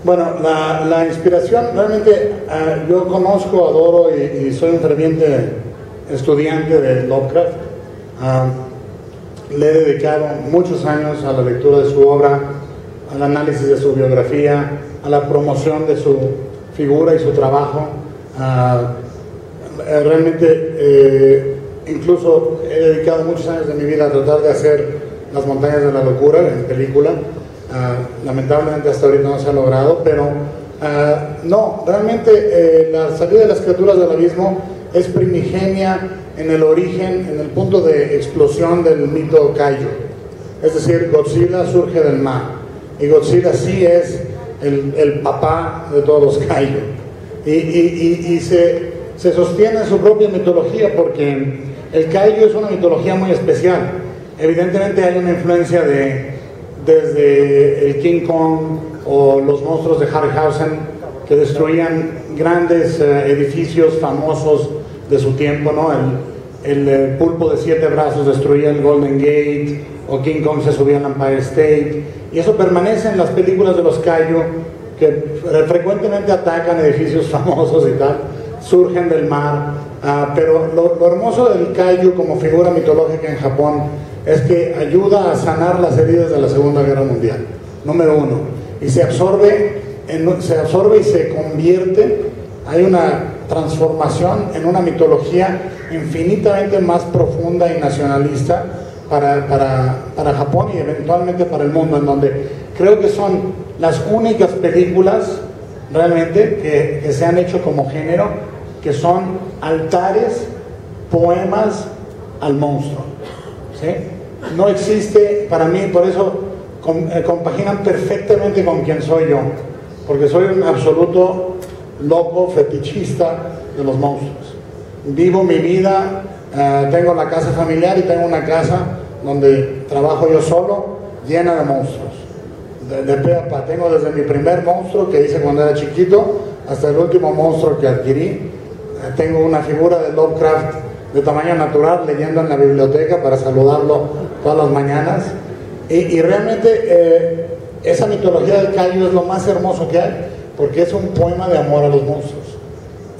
Bueno, la inspiración, realmente yo conozco, adoro y soy un ferviente estudiante de Lovecraft. Le he dedicado muchos años a la lectura de su obra, al análisis de su biografía, a la promoción de su figura y su trabajo. Realmente, incluso he dedicado muchos años de mi vida a tratar de hacer Las Montañas de la Locura en película. Lamentablemente hasta ahorita no se ha logrado, pero no, realmente la salida de las criaturas del abismo es primigenia en el origen, en el punto de explosión del mito Kaiju. Es decir, Godzilla surge del mar, y Godzilla sí es el papá de todos los Kaiju, y se sostiene en su propia mitología, porque el Kaiju es una mitología muy especial. Evidentemente hay una influencia desde el King Kong o los monstruos de Harryhausen, que destruían grandes edificios famosos de su tiempo, ¿no? El pulpo de 7 brazos destruía el Golden Gate, o King Kong se subía al Empire State, y eso permanece en las películas de los Kaiju, que frecuentemente atacan edificios famosos y tal, surgen del mar. Pero lo hermoso del Kaiju como figura mitológica en Japón es que ayuda a sanar las heridas de la Segunda Guerra Mundial, número uno, y se absorbe y se convierte, hay una transformación en una mitología infinitamente más profunda y nacionalista para Japón y eventualmente para el mundo, en donde creo que son las únicas películas realmente que se han hecho como género, que son altares, poemas al monstruo, ¿sí? No existe, para mí, por eso compaginan perfectamente con quien soy yo, porque soy un absoluto loco fetichista de los monstruos. Vivo mi vida, tengo la casa familiar y tengo una casa donde trabajo yo solo, llena de monstruos, de pe a pa. Tengo desde mi primer monstruo que hice cuando era chiquito hasta el último monstruo que adquirí. Tengo una figura de Lovecraft de tamaño natural leyendo en la biblioteca para saludarlo todas las mañanas, y realmente esa mitología del Kaiju es lo más hermoso que hay, porque es un poema de amor a los monstruos.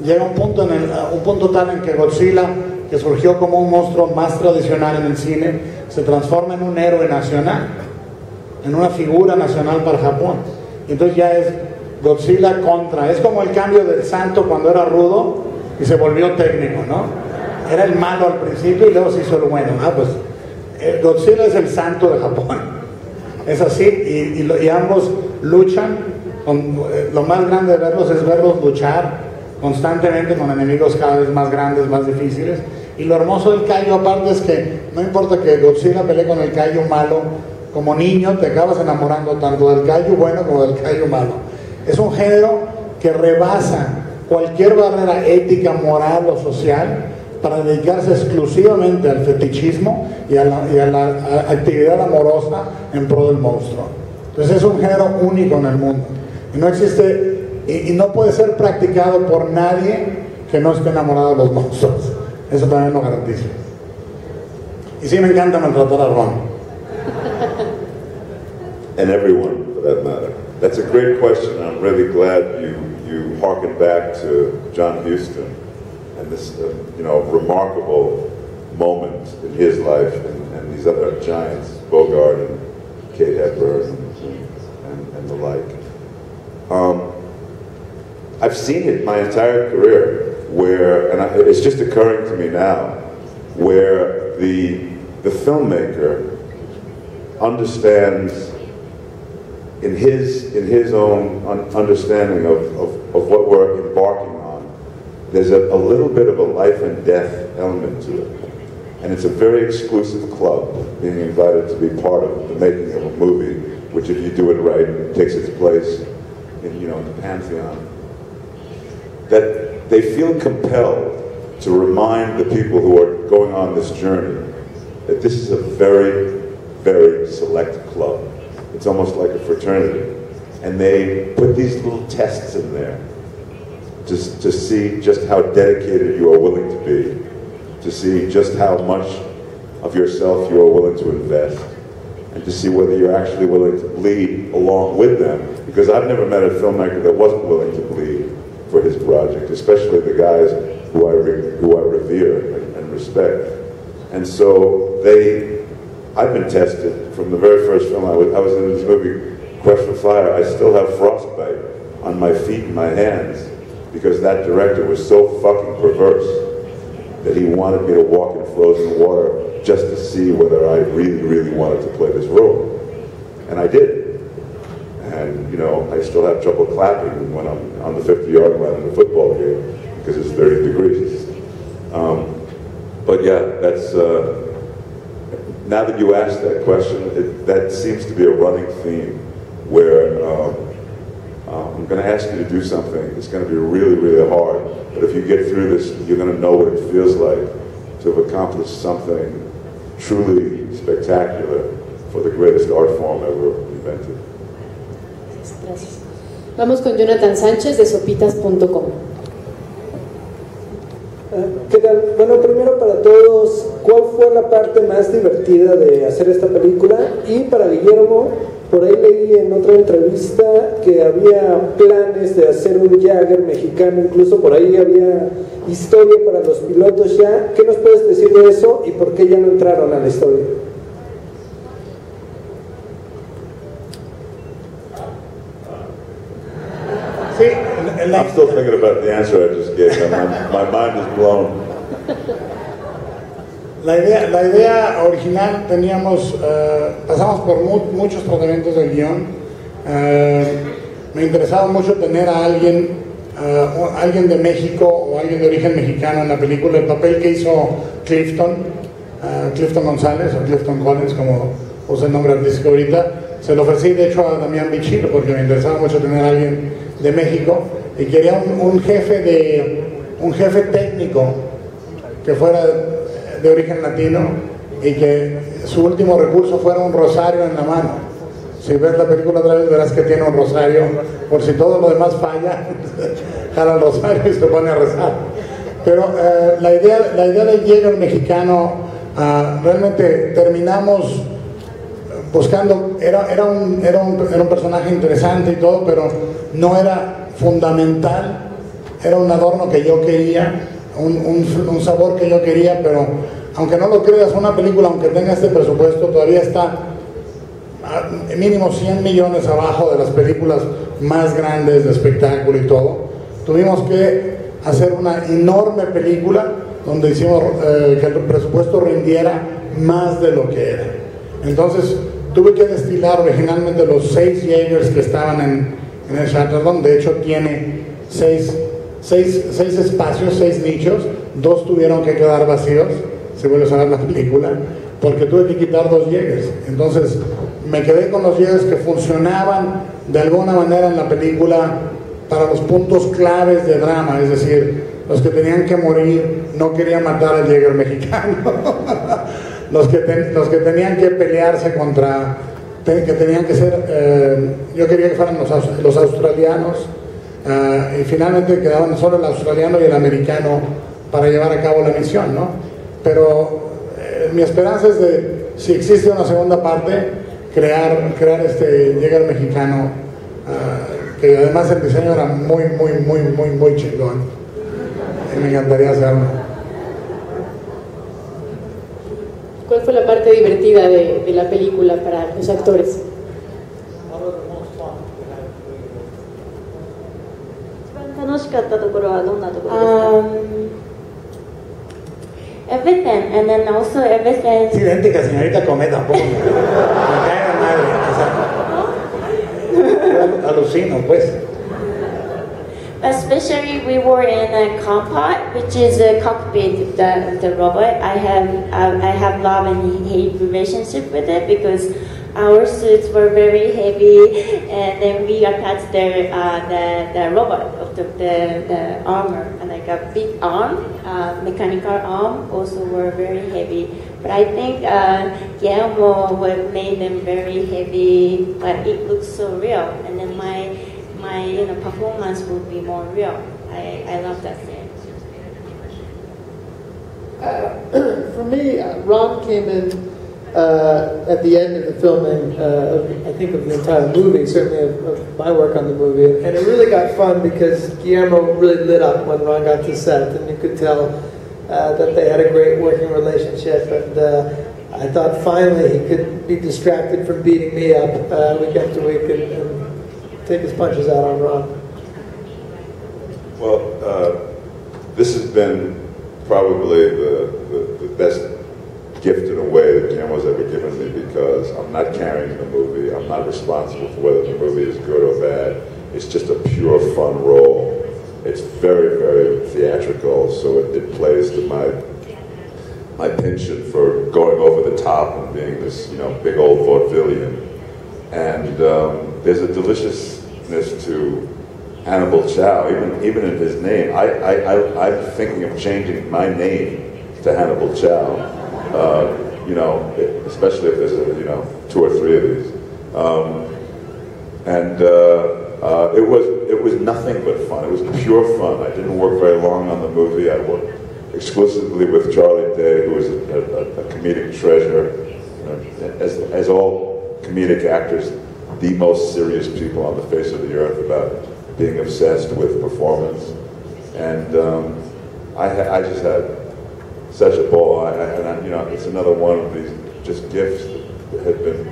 Llega un punto tal en que Godzilla, que surgió como un monstruo más tradicional en el cine, se transforma en un héroe nacional, en una figura nacional para Japón. Y entonces ya es Godzilla contra, es como el cambio del santo cuando era rudo y se volvió técnico, ¿no? Era el malo al principio y luego se hizo el bueno. Pues Godzilla es el santo de Japón, es así, y ambos luchan. Lo más grande de verlos es verlos luchar constantemente con enemigos cada vez más grandes, más difíciles. Y lo hermoso del Kaiju aparte es que no importa que Godzilla pelee con el Kaiju malo, como niño te acabas enamorando tanto del Kaiju bueno como del Kaiju malo. Es un género que rebasa cualquier barrera ética, moral o social para dedicarse exclusivamente al fetichismo y a la actividad amorosa en pro del monstruo. Entonces es un género único en el mundo, y no existe, y no puede ser practicado por nadie que no esté enamorado de los monstruos. Eso también lo garantizo. Y sí me encanta maltratar a Ron. And everyone, for that matter. That's a great question. I'm really glad you harken back to John Huston and this remarkable moment in his life, and these other giants, Bogart and Kate Hepburn and the like. I've seen it my entire career, it's just occurring to me now, where the filmmaker understands, in his own understanding of what we're embarking on, there's a little bit of a life and death element to it. And it's a very exclusive club, being invited to be part of the making of a movie, which if you do it right, takes its place in the pantheon. That they feel compelled to remind the people who are going on this journey that this is a very, very select club. It's almost like a fraternity. And they put these little tests in there to see just how dedicated you are willing to be, to see just how much of yourself you are willing to invest, and to see whether you're actually willing to bleed along with them because I've never met a filmmaker that wasn't willing to bleed for his project, especially the guys who I revere and respect. And so I've been tested from the very first film. I was in this movie, Quest for Fire. I still have frostbite on my feet and my hands because that director was so fucking perverse that he wanted me to walk in frozen water just to see whether I really, really wanted to play this role. And I did. And, you know, I still have trouble clapping when I'm on the 50-yard line in a football game because it's 30 degrees. But yeah, that's, now that you asked that question, that seems to be a running theme where I'm going to ask you to do something. It's going to be really, really hard. But if you get through this, you're going to know what it feels like to have accomplished something truly spectacular for the greatest art form ever invented. Gracias. Vamos con Jonathan Sánchez de sopitas.com. ¿Qué tal? Bueno, primero para todos, ¿cuál fue la parte más divertida de hacer esta película? Y para Guillermo, por ahí leí en otra entrevista que había planes de hacer un Jagger mexicano, incluso por ahí había historia para los pilotos ya. ¿Qué nos puedes decir de eso y por qué ya no entraron a la historia? Sí, I'm still thinking about the answer I just gave. My mind is blown. La idea original teníamos, pasamos por muchos tratamientos del guión. Me interesaba mucho tener a alguien de México o alguien de origen mexicano en la película. El papel que hizo Clifton González o Clifton Collins, como usa el nombre artístico ahorita, se lo ofrecí de hecho a Damián Bichir porque me interesaba mucho tener a alguien de México y quería un jefe técnico que fuera de origen latino y que su último recurso fuera un rosario en la mano. Si ves la película otra vez verás que tiene un rosario, por si todo lo demás falla, jala el rosario y se pone a rezar. Pero la idea del Jagger mexicano, realmente terminamos buscando, era un personaje interesante y todo, pero no era fundamental, era un adorno que yo quería, un sabor que yo quería, pero aunque no lo creas, una película, aunque tenga este presupuesto, todavía está mínimo 100 millones abajo de las películas más grandes de espectáculo y todo. Tuvimos que hacer una enorme película donde hicimos que el presupuesto rindiera más de lo que era. Entonces tuve que destilar originalmente los 6 Jaegers que estaban en el Chatterton. De hecho tiene 6 espacios, 6 nichos. 2 tuvieron que quedar vacíos, si vuelves a ver la película, porque tuve que quitar 2 Jaegers. Entonces me quedé con los Jaegers que funcionaban de alguna manera en la película para los puntos claves de drama, es decir, los que tenían que morir no querían matar al Jaeger mexicano. Los que tenían que pelearse contra, que tenían que ser, yo quería que fueran los australianos, y finalmente quedaban solo el australiano y el americano para llevar a cabo la misión, ¿no? Pero mi esperanza es de, si existe una segunda parte, crear este Jagger mexicano, que además el diseño era muy chingón, y me encantaría hacerlo. ¿Cuál fue la parte divertida de la película para los actores? Everything, and then also everything. Es idéntica, señorita Comet, tampoco me cae de madre, o sea, alucino, pues. Especially we were in a compat, which is a cockpit of the robot. I have love and hate relationship with it because our suits were very heavy, and then we attached the robot of the armor, and like a big arm, mechanical arm, also were very heavy. But I think Guillermo would made them very heavy, but it looks so real, and then my performance would be more real. I love that scene. For me, Ron came in at the end of the filming, I think of the entire movie, certainly of my work on the movie. And it really got fun because Guillermo really lit up when Ron got to set, and you could tell that they had a great working relationship. And I thought finally he could be distracted from beating me up week after week and take his punches out on Ron. Well, this has been probably the best gift in a way that Guillermo's ever given me, because I'm not carrying the movie. I'm not responsible for whether the movie is good or bad. It's just a pure fun role. It's very, very theatrical, so it plays to my penchant for going over the top and being this, big old vaudevillian. And there's a deliciousness to Hannibal Chow, even in his name. I'm thinking of changing my name to Hannibal Chow. Especially if there's 2 or 3 of these. It was nothing but fun. It was pure fun. I didn't work very long on the movie. I worked exclusively with Charlie Day, who was a comedic treasure. As all comedic actors, the most serious people on the face of the earth about being obsessed with performance. And I just had such a ball, it's another one of these just gifts that had been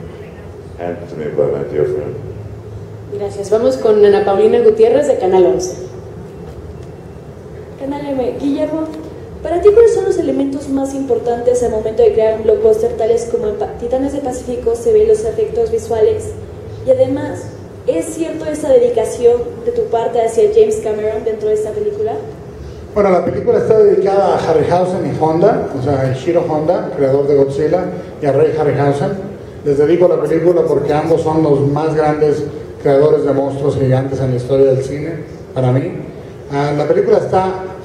handed to me by my dear friend. Gracias. Vamos con Ana Paulina Gutiérrez de Canal 11. Canal M. Guillermo, para ti, ¿cuáles son los elementos más importantes al momento de crear un blockbuster, tales como en Titanes del Pacífico se ven los efectos visuales? Y además, ¿es cierto esa dedicación de tu parte hacia James Cameron dentro de esta película? Bueno, la película está dedicada a Harryhausen y Honda, o sea, Ishiro Honda, creador de Godzilla, y a Ray Harryhausen. Les dedico la película porque ambos son los más grandes creadores de monstruos gigantes en la historia del cine, para mí. La película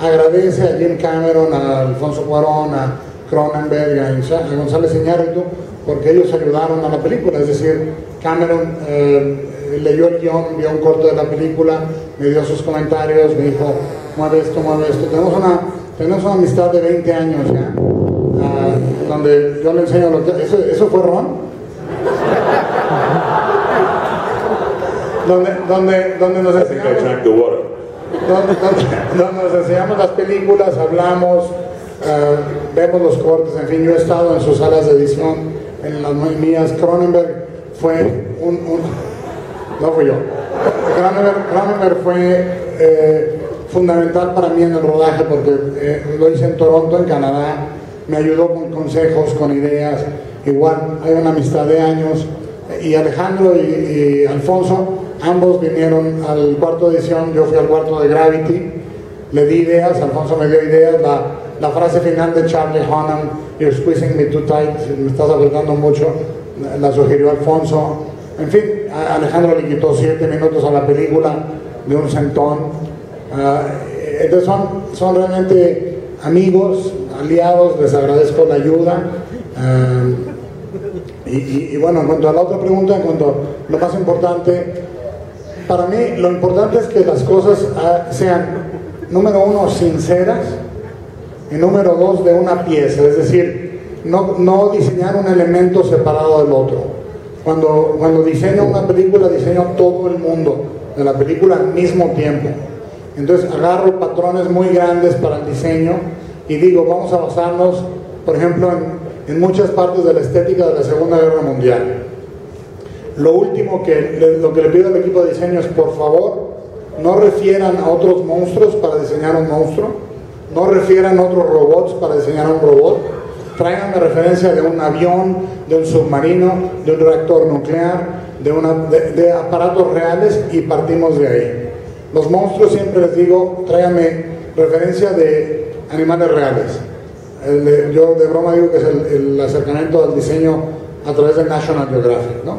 agradece a Jim Cameron, a Alfonso Cuarón, a Cronenberg, a González Iñárritu, porque ellos ayudaron a la película. Es decir, Cameron leyó el guión, vio un corto de la película, me dio sus comentarios, me dijo, mueve esto. Tenemos una amistad de 20 años ya, donde yo le enseño lo que... ¿Eso fue Ron? donde nos enseñamos las películas, hablamos, vemos los cortes, en fin, yo he estado en sus salas de edición, en las mías. Cronenberg fue no fui yo. Cronenberg fue fundamental para mí en el rodaje, porque lo hice en Toronto, en Canadá. Me ayudó con consejos, con ideas. Igual hay una amistad de años. Y Alejandro y Alfonso, ambos vinieron al cuarto de edición. Yo fui al cuarto de Gravity, le di ideas, Alfonso me dio ideas. La frase final de Charlie Hunnam, "You're squeezing me too tight", me estás apretando mucho, la sugirió Alfonso. En fin, Alejandro le quitó 7 minutos a la película de un centón. Entonces son realmente amigos, aliados, les agradezco la ayuda. Y bueno, en cuanto a la otra pregunta, en cuanto a lo más importante, para mí lo importante es que las cosas sean, número 1, sinceras, y número 2, de una pieza. Es decir, no diseñar un elemento separado del otro. Cuando diseño una película, diseño todo el mundo de la película al mismo tiempo. Entonces agarro patrones muy grandes para el diseño y digo, vamos a basarnos, por ejemplo, en muchas partes de la estética de la Segunda Guerra Mundial. Lo último lo que le pido al equipo de diseño es, por favor, no refieran a otros monstruos para diseñar un monstruo, no refieran a otros robots para diseñar un robot. Tráiganme referencia de un avión, de un submarino, de un reactor nuclear, de aparatos reales, y partimos de ahí. Los monstruos, siempre les digo, tráiganme referencia de animales reales. Yo de broma digo que es el acercamiento al diseño a través de National Geographic, ¿no?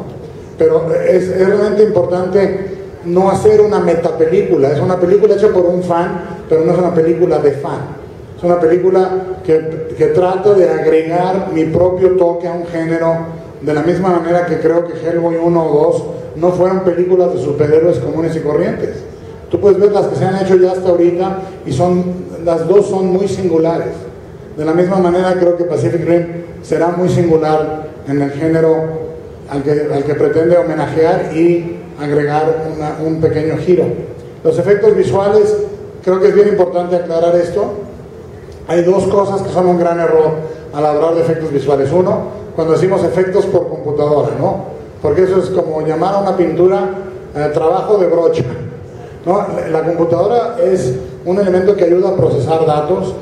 Pero es realmente importante no hacer una metapelícula. Es una película hecha por un fan, pero no es una película de fan. Es una película que trata de agregar mi propio toque a un género, de la misma manera que creo que Hellboy 1 o 2 no fueron películas de superhéroes comunes y corrientes. Tú puedes ver las que se han hecho ya hasta ahorita y las dos son muy singulares. De la misma manera creo que Pacific Rim será muy singular en el género al que pretende homenajear y agregar un pequeño giro. Los efectos visuales, creo que es bien importante aclarar esto. Hay dos cosas que son un gran error al hablar de efectos visuales. Uno, cuando decimos efectos por computadora, ¿no? Porque eso es como llamar a una pintura trabajo de brocha, ¿no? La computadora es un elemento que ayuda a procesar datos,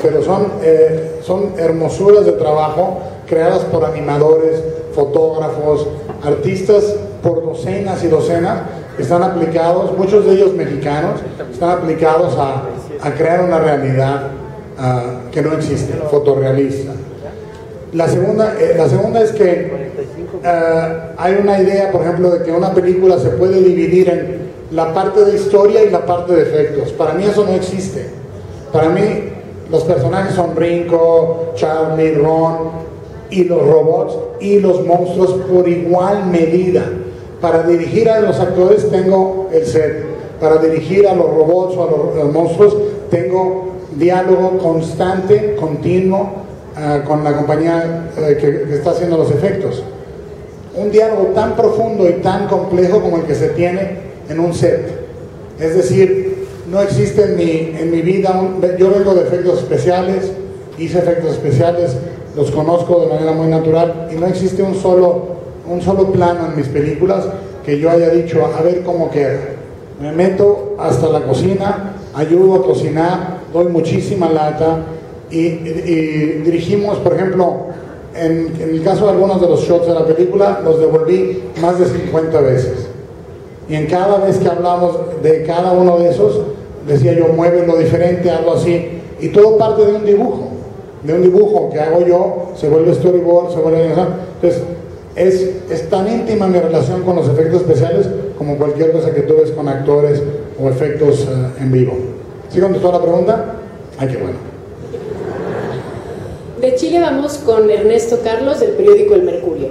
pero son hermosuras de trabajo creadas por animadores, fotógrafos, artistas por docenas y docenas que están aplicados, muchos de ellos mexicanos, están aplicados a crear una realidad que no existe, fotorrealista. La segunda es que hay una idea, por ejemplo, de que una película se puede dividir en la parte de historia y la parte de efectos. Para mí eso no existe. Para mí los personajes son Ringo, Charlie, Ron y los robots y los monstruos por igual medida. Para dirigir a los actores tengo el set, para dirigir a los robots o a los monstruos tengo diálogo constante, continuo con la compañía que está haciendo los efectos. Un diálogo tan profundo y tan complejo como el que se tiene en un set. Es decir, no existe en mi vida, yo vengo de efectos especiales, hice efectos especiales, los conozco de manera muy natural y no existe un solo plano en mis películas que yo haya dicho, a ver cómo queda. Me meto hasta la cocina, ayudo a cocinar, doy muchísima lata y dirigimos, por ejemplo, en el caso de algunos de los shots de la película, los devolví más de 50 veces. Y en cada vez que hablamos de cada uno de esos, decía yo, muévelo diferente, algo así. Y todo parte de un dibujo que hago yo, se vuelve storyboard, se vuelve animación. Entonces, es tan íntima mi relación con los efectos especiales como cualquier cosa que tú ves con actores o efectos en vivo. ¿Sí contestó la pregunta? Ay, qué bueno. De Chile vamos con Ernesto Carlos del periódico El Mercurio.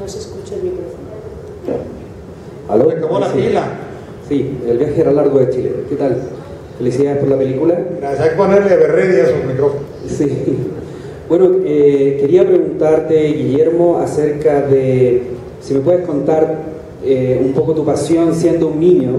No se escucha el micrófono. ¿Aló? Se acabó la pila. Sí, el viaje era largo de Chile. ¿Qué tal? Felicidades por la película. Gracias, hay que ponerle berredia a esos micrófonos. Sí. Bueno, quería preguntarte, Guillermo, acerca de, si me puedes contar un poco tu pasión siendo un niño.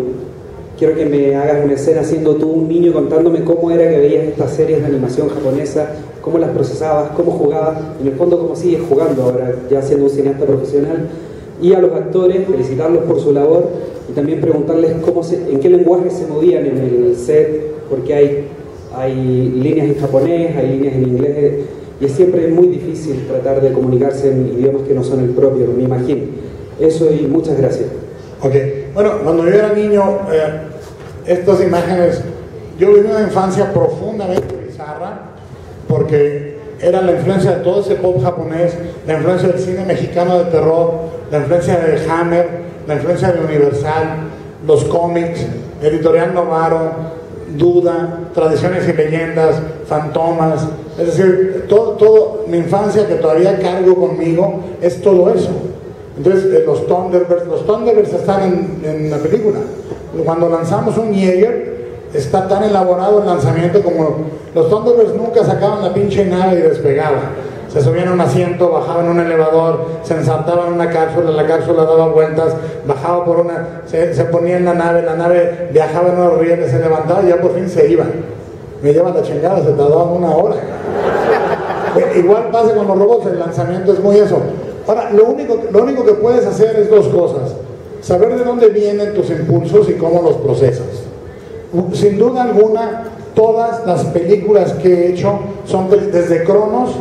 Quiero que me hagas una escena siendo tú un niño, contándome cómo era que veías estas series de animación japonesa, cómo las procesabas, cómo jugabas, en el fondo cómo sigues jugando ahora, ya siendo un cineasta profesional. Y a los actores, felicitarlos por su labor y también preguntarles en qué lenguaje se movían en el set, porque hay líneas en japonés, hay líneas en inglés, y es siempre muy difícil tratar de comunicarse en idiomas que no son el propio, me imagino. Eso, y muchas gracias. Ok, bueno, cuando yo era niño, estas imágenes, yo viví una infancia profundamente bizarra, porque era la influencia de todo ese pop japonés, la influencia del cine mexicano de terror, la influencia de Hammer, la influencia de Universal, los cómics, Editorial Novaro, Duda, Tradiciones y Leyendas, Fantomas, es decir, todo mi infancia que todavía cargo conmigo es todo eso. Entonces, los Thunderbirds están en la película. Cuando lanzamos un Jaeger, está tan elaborado el lanzamiento como los Thunderbirds nunca sacaban la pinche nave y despegaban. Se subían a un asiento, bajaban en un elevador, se ensartaban en una cápsula, la cápsula daba vueltas, bajaba por se ponía en la nave viajaba en unos rieles, se levantaba y ya por fin se iban. Me llevan la chingada, se tardaban 1 hora. Igual pasa con los robots, el lanzamiento es muy eso. Ahora, lo único que puedes hacer es 2 cosas: saber de dónde vienen tus impulsos y cómo los procesas. Sin duda alguna, todas las películas que he hecho son desde Cronos.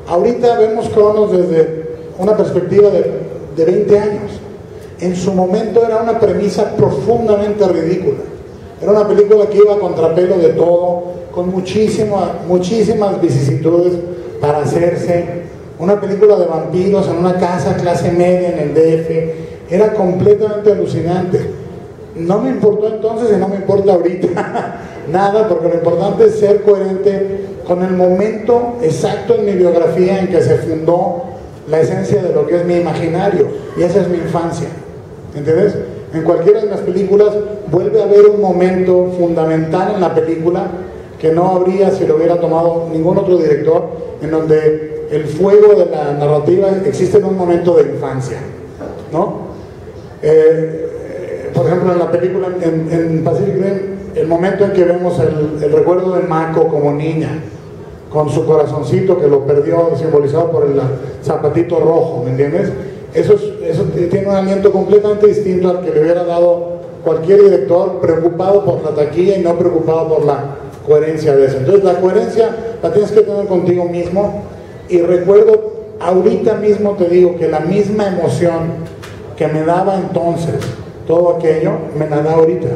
Ahorita vemos Cronos desde una perspectiva de 20 años. En su momento era una premisa profundamente ridícula. Era una película que iba a contrapelo de todo, con muchísimas vicisitudes para hacerse. Una película de vampiros en una casa clase media en el DF. Era completamente alucinante. No me importó entonces y no me importa ahorita nada, porque lo importante es ser coherente con el momento exacto en mi biografía en que se fundó la esencia de lo que es mi imaginario, y esa es mi infancia, ¿entiendes? En cualquiera de las películas vuelve a haber un momento fundamental en la película que no habría si lo hubiera tomado ningún otro director, en donde el fuego de la narrativa existe en un momento de infancia, ¿no? Por ejemplo, en la película, en Pacific Rim, el momento en que vemos el recuerdo de Mako como niña, con su corazoncito que lo perdió, simbolizado por el zapatito rojo, ¿me entiendes? Eso tiene un aliento completamente distinto al que le hubiera dado cualquier director preocupado por la taquilla y no preocupado por la coherencia de eso. Entonces la coherencia la tienes que tener contigo mismo, y recuerdo, ahorita mismo te digo que la misma emoción que me daba entonces todo aquello, me la da ahorita.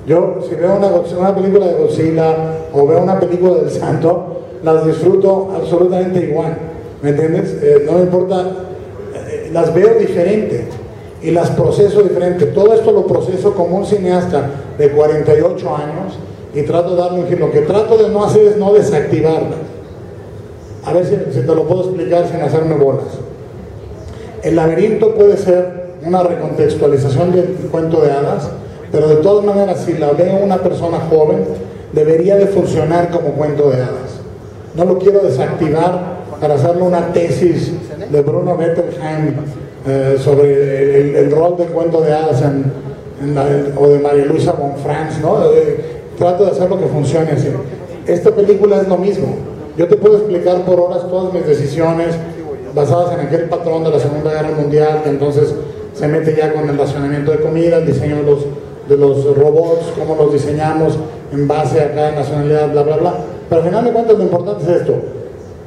Yo, si veo una película de Godzilla o veo una película del Santo, las disfruto absolutamente igual, ¿me entiendes? No me importa, las veo diferente y las proceso diferente. Todo esto lo proceso como un cineasta de 48 años y trato de darle un giro. Lo que trato de no hacer es no desactivarlas. A ver si te lo puedo explicar sin hacerme bolas. El laberinto puede ser una recontextualización del cuento de hadas, pero de todas maneras, si la ve una persona joven, debería de funcionar como cuento de hadas. No lo quiero desactivar para hacerle una tesis de Bruno Bettelheim sobre el rol del cuento de hadas o de María Luisa Bonfrance, ¿no? Trato de hacerlo que funcione así. Esta película es lo mismo. Yo te puedo explicar por horas todas mis decisiones basadas en aquel patrón de la Segunda Guerra Mundial, que entonces se mete ya con el racionamiento de comida, el diseño de los robots, cómo los diseñamos en base a cada nacionalidad, bla, bla, bla. Pero al final de cuentas lo importante es esto.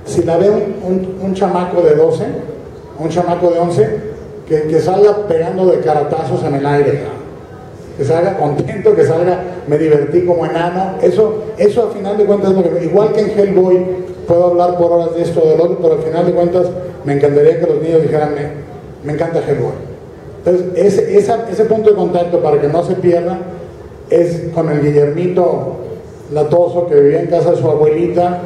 Si la ve un chamaco de 12, un chamaco de 11, que salga pegando de caratazos en el aire, que salga contento, que salga, me divertí como enano, eso al final de cuentas es lo que, igual que en Hellboy, puedo hablar por horas de esto o del otro, pero al final de cuentas me encantaría que los niños dijeran, me encanta Hellboy. Entonces, ese punto de contacto, para que no se pierda, es con el Guillermito latoso que vivía en casa de su abuelita,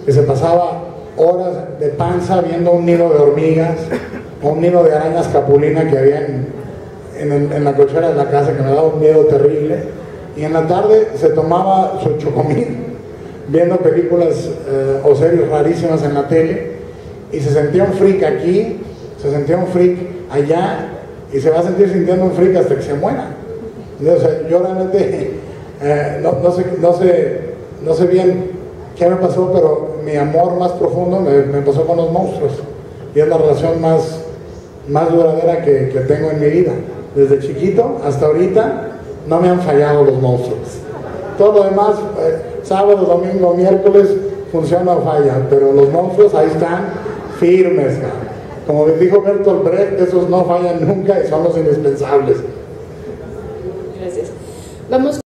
que se pasaba horas de panza viendo un nido de hormigas o un nido de arañas capulina que había en la cochera de la casa, que me daba un miedo terrible, y en la tarde se tomaba su chocomil viendo películas o series rarísimas en la tele, y se sentía un freak aquí, se sentía un freak allá, y se va a sentir sintiendo un freak hasta que se muera. O sea, yo realmente no sé bien qué me pasó, pero mi amor más profundo me pasó con los monstruos, y es la relación más duradera que tengo en mi vida. Desde chiquito hasta ahorita no me han fallado los monstruos. Todo lo demás, sábado, domingo, miércoles, funciona o falla, pero los monstruos ahí están firmes, ¿no? Como dijo Bertolt Brecht, esos no fallan nunca y son los indispensables. Gracias. Vamos